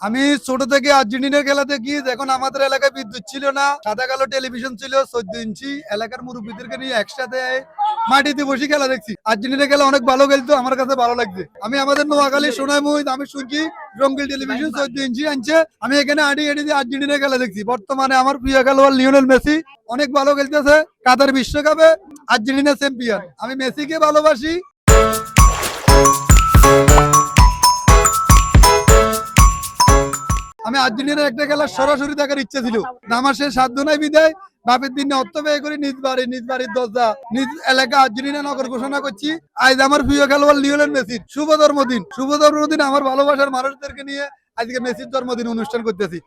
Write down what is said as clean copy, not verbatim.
আমি ছোট থেকে আর্জেন্টিনার খেলা দেখি। যখন আমাদের এলাকায় বিদ্যুৎ ছিল না, সাদা কালো টেলিভিশন ছিল 14 ইঞ্চি, এলাকার মুরব্বীদেরকে নিয়ে একসাথে মাটিতে বসে খেলা দেখছি। আর্জেন্টিনা খেলা অনেক ভালো খেলতো, আমার কাছে ভালো লাগছে। আমি আমাদের নোয়াখালী সোনামুহিত আমি শুনছি রঙ্গিল টেলিভিশন 14 ইঞ্চি আনছে, আমি এখানে আড়ি আড়ি দিয়ে আর্জেন্টিনা খেলা দেখছি। বর্তমানে আমার প্রিয় খেলোয়াড় লিওনেল মেসি অনেক ভালো খেলতেছে। কাতার বিশ্বকাপে আর্জেন্টিনা চ্যাম্পিয়ন। আমি মেসিকে ভালোবাসি। আমি আর্জেন্টিনার একটা খেলা সরাসরি দেখার ইচ্ছা ছিল। আমার সে সাধ্য নাই বিদায় বাপের দিনে অর্থ ব্যয় করে নিজ বাড়ির দরজা নিজ এলাকা আর্জেন্টিনা নগর ঘোষণা করছি। আজ আমার প্রিয় খেলোয়াড় লিওনেল মেসির শুভ জন্মদিন। শুভ জন্মদিন আমার ভালোবাসার মানুষদেরকে নিয়ে আজকে মেসির জন্মদিন অনুষ্ঠান করতেছি।